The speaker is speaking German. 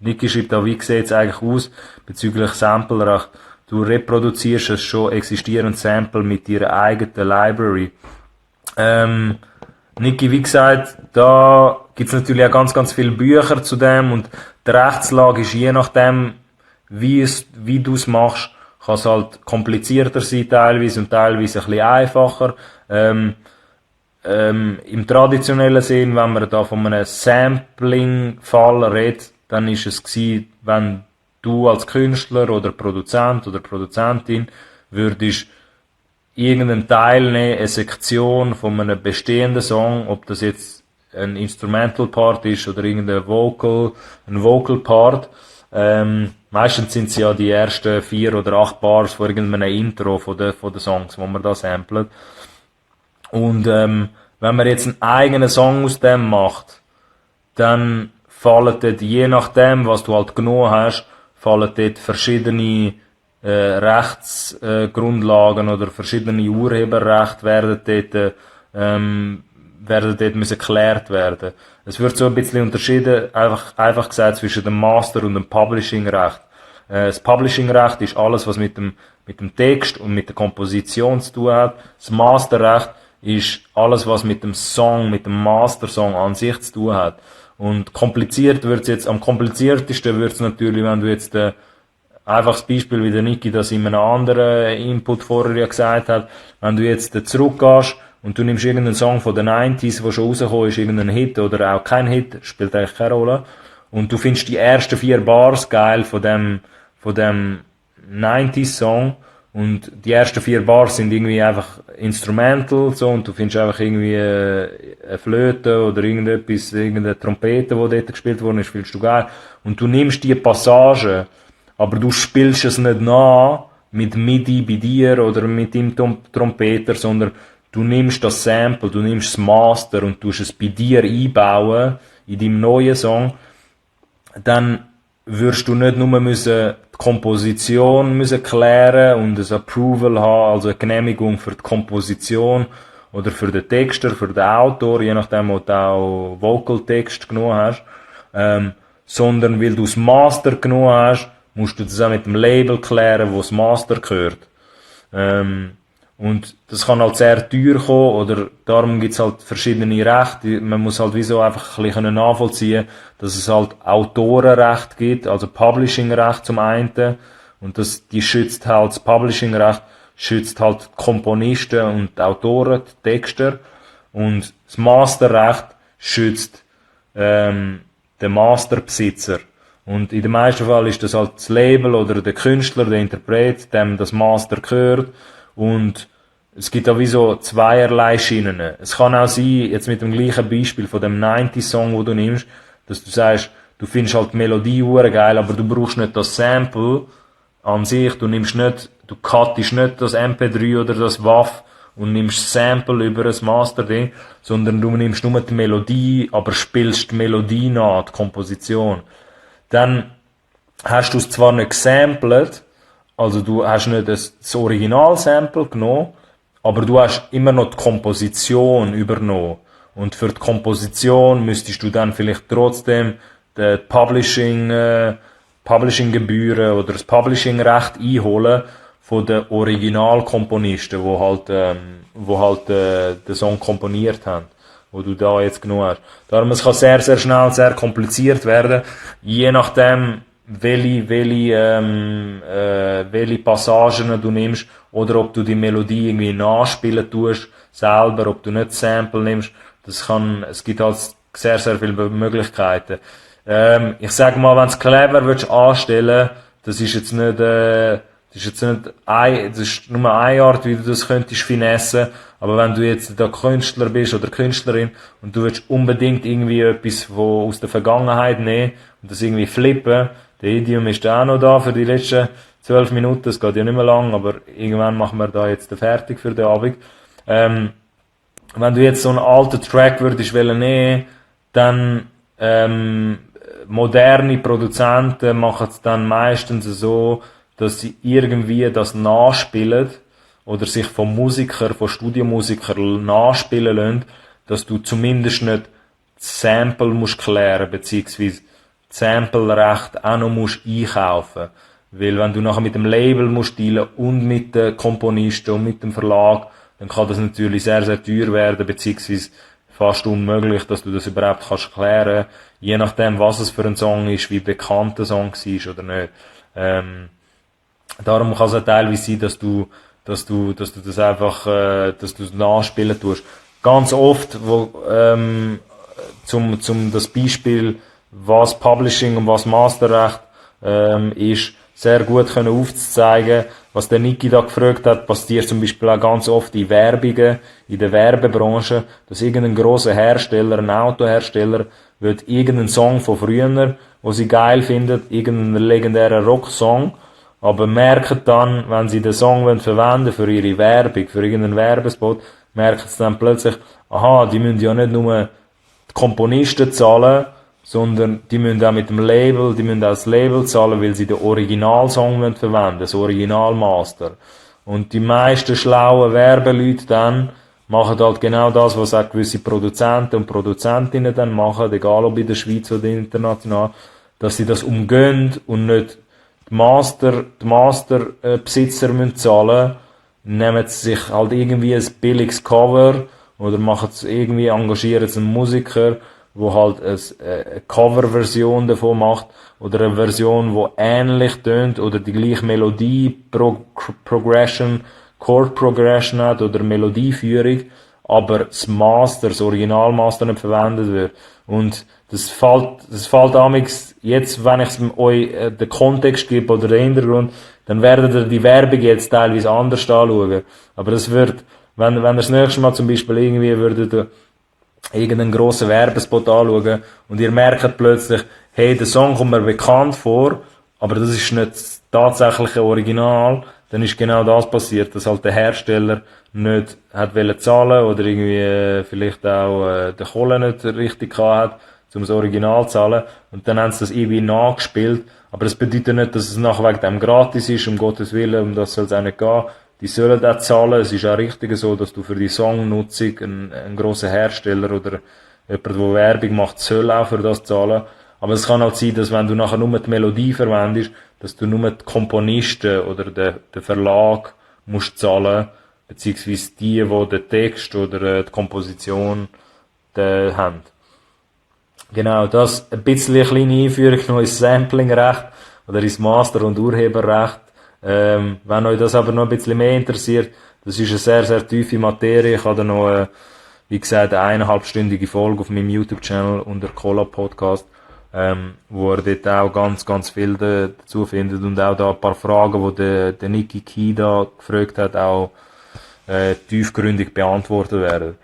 Niki schreibt auch, wie sieht es eigentlich aus bezüglich Samplerecht? Du reproduzierst es schon existierende Sample mit ihrer eigenen Library. Niki, wie gesagt, da gibt's natürlich auch ganz, ganz viele Bücher zu dem und die Rechtslage ist je nachdem, wie du es machst, kann es halt komplizierter sein teilweise und teilweise ein bisschen einfacher. Im traditionellen Sinn, wenn man da von einem Sampling-Fall redet, dann ist es gewesen, wenn du als Künstler oder Produzent oder Produzentin würdest irgendeinen Teil nehmen, eine Sektion von einem bestehenden Song, ob das jetzt ein Instrumental Part ist oder irgendein ein Vocal Part. Meistens sind es ja die ersten 4 oder 8 Bars von irgendeinem Intro von den Songs, wo man da samplet. Und wenn man jetzt einen eigenen Song aus dem macht, dann fallen dort, je nachdem, was du halt genommen hast, fallen dort verschiedene Rechtsgrundlagen oder verschiedene Urheberrechte werden dort müssen geklärt werden. Es wird so ein bisschen unterschieden, einfach gesagt, zwischen dem Master und dem Publishing-Recht. Das Publishing-Recht ist alles, was mit dem Text und mit der Komposition zu tun hat. Das Masterrecht ist alles, was mit dem Song, mit dem Master-Song an sich zu tun hat. Und kompliziert wird's jetzt, am kompliziertesten wird's natürlich, wenn du jetzt einfaches Beispiel, wie der Niki das in einem anderen Input vorher ja gesagt hat, wenn du jetzt zurückgehst und du nimmst irgendeinen Song von den 90s, der schon rausgekommen ist, irgendeinen Hit oder auch kein Hit, spielt eigentlich keine Rolle, und du findest die ersten 4 Bars geil von dem 90s Song und die ersten 4 Bars sind irgendwie einfach Instrumental, so, und du findest einfach irgendwie eine Flöte oder irgendetwas, irgendeine Trompete, die dort gespielt worden ist, findest du geil, und du nimmst die Passage, aber du spielst es nicht nach mit MIDI bei dir oder mit dem Trompeter, sondern du nimmst das Sample, du nimmst das Master und tust es bei dir einbauen in deinem neuen Song, dann wirst du nicht nur die Komposition müssen klären und ein Approval haben, also eine Genehmigung für die Komposition oder für den Texter, für den Autor, je nachdem, ob du auch Vocal-Text genommen hast, sondern weil du das Master genommen hast, musst du das auch mit dem Label klären, wo das Master gehört. Und das kann halt sehr teuer kommen, oder darum gibt's halt verschiedene Rechte. Man muss halt wieso einfach ein bisschen nachvollziehen, dass es halt Autorenrecht gibt, also Publishing-Recht zum einen, und die schützt halt, das Publishing-Recht schützt halt die Komponisten und die Autoren, die Texter, und das Masterrecht schützt den Masterbesitzer. Und in den meisten Fällen ist das halt das Label oder der Künstler, der Interpret, dem das Master gehört. Und es gibt auch wie so zweierlei Schienen. Es kann auch sein, jetzt mit dem gleichen Beispiel von dem 90-Song, wo du nimmst, dass du sagst, du findest halt die Melodie geil, aber du brauchst nicht das Sample an sich, du cuttest nicht das MP3 oder das WAV und nimmst das Sample über ein Master-Ding, sondern du nimmst nur die Melodie, aber spielst die Melodie nach, die Komposition. Dann hast du es zwar nicht gesampelt, also du hast nicht das Original-Sample genommen, aber du hast immer noch die Komposition übernommen. Und für die Komposition müsstest du dann vielleicht trotzdem die Publishing-Gebühren oder das Publishing-Recht einholen von den Originalkomponisten, wo halt den Song komponiert haben, wo du da jetzt genommen hast. Darum, es kann sehr, sehr schnell sehr kompliziert werden, je nachdem, welche Passagen du nimmst, oder ob du die Melodie irgendwie nachspielen tust, selber, ob du nicht Sample nimmst. Es gibt halt sehr, sehr viele Möglichkeiten. Ich sag mal, wenn du es clever willst anstellen, das ist nur eine Art, wie du das könntest finessen. Aber wenn du jetzt der Künstler bist oder Künstlerin und du willst unbedingt irgendwie etwas aus der Vergangenheit nehmen und das irgendwie flippen, der Idiom ist auch noch da für die letzten 12 Minuten, das geht ja nicht mehr lang, aber irgendwann machen wir da jetzt fertig für den Abend. Wenn du jetzt so einen alten Track würdest nehmen, dann moderne Produzenten machen es dann meistens so, dass sie irgendwie das nachspielen oder sich von Studiomusikern nachspielen lassen, dass du zumindest nicht das Sample musst klären, beziehungsweise Sample-Recht auch noch musst einkaufen. Weil wenn du nachher mit dem Label musst dealen und mit den Komponisten und mit dem Verlag, dann kann das natürlich sehr, sehr teuer werden, beziehungsweise fast unmöglich, dass du das überhaupt kannst klären. Je nachdem, was es für ein Song ist, wie bekannt der Song war oder nicht. Darum kann es auch teilweise sein, dass du das einfach, dass du es nachspielen tust. Ganz oft, zum das Beispiel, was Publishing und was Masterrecht, ist, sehr gut können aufzuzeigen. Was der Niki da gefragt hat, passiert zum Beispiel auch ganz oft in Werbungen, in der Werbebranche, dass irgendein grosser Hersteller, ein Autohersteller, wird irgendeinen Song von früher, wo sie geil findet, irgendeinen legendären Rocksong, aber merken dann, wenn sie den Song verwenden für ihre Werbung, für irgendeinen Werbespot, merken sie dann plötzlich, aha, die müssen ja nicht nur die Komponisten zahlen, sondern die müssen auch mit dem Label, die müssen auch das Label zahlen, weil sie den Originalsong verwenden, das Originalmaster. Und die meisten schlauen Werbeleute dann machen halt genau das, was auch gewisse Produzenten und Produzentinnen dann machen, egal ob in der Schweiz oder international, dass sie das umgehen und nicht die Master-Besitzer müssen zahlen, nehmen sie sich halt irgendwie ein billiges Cover oder machen es irgendwie, engagieren sie einen Musiker, wo halt eine Coverversion davon macht oder eine Version, wo ähnlich tönt oder die gleiche Melodie, Progression, Chord Progression hat oder Melodieführung, aber das Master, das Originalmaster nicht verwendet wird. Und das fällt amix, jetzt, wenn ich euch den Kontext gebe oder den Hintergrund, dann werdet ihr die Werbung jetzt teilweise anders anschauen. Aber das wird, wenn ihr das nächste Mal zum Beispiel irgendwie würdet, irgendeinen grossen Werbespot anschauen und ihr merkt plötzlich, hey, der Song kommt mir bekannt vor, aber das ist nicht das tatsächliche Original, dann ist genau das passiert, dass halt der Hersteller nicht hat wollen zahlen oder irgendwie vielleicht auch den Kohle nicht richtig gehabt hat, um das Original zu zahlen und dann haben sie das irgendwie nachgespielt, aber das bedeutet nicht, dass es nachher wegen dem gratis ist, um Gottes Willen, um das soll es auch nicht gehen. Die sollen auch zahlen. Es ist auch richtig so, dass du für die Songnutzung einen grossen Hersteller oder jemand, der Werbung macht, soll auch für das zahlen. Aber es kann halt sein, dass wenn du nachher nur die Melodie verwendest, dass du nur die Komponisten oder den Verlag musst zahlen, beziehungsweise die den Text oder die Komposition haben. Genau, das ein bisschen eine kleine Einführung noch ins Samplingrecht oder ins Master- und Urheberrecht. Wenn euch das aber noch ein bisschen mehr interessiert, das ist eine sehr, sehr tiefe Materie. Ich habe da noch, wie gesagt, eine 1,5-stündige Folge auf meinem YouTube-Channel unter Cola Podcast, wo ihr dort auch ganz, ganz viel dazu findet und auch da ein paar Fragen, die der Niki Key da gefragt hat, auch tiefgründig beantwortet werden.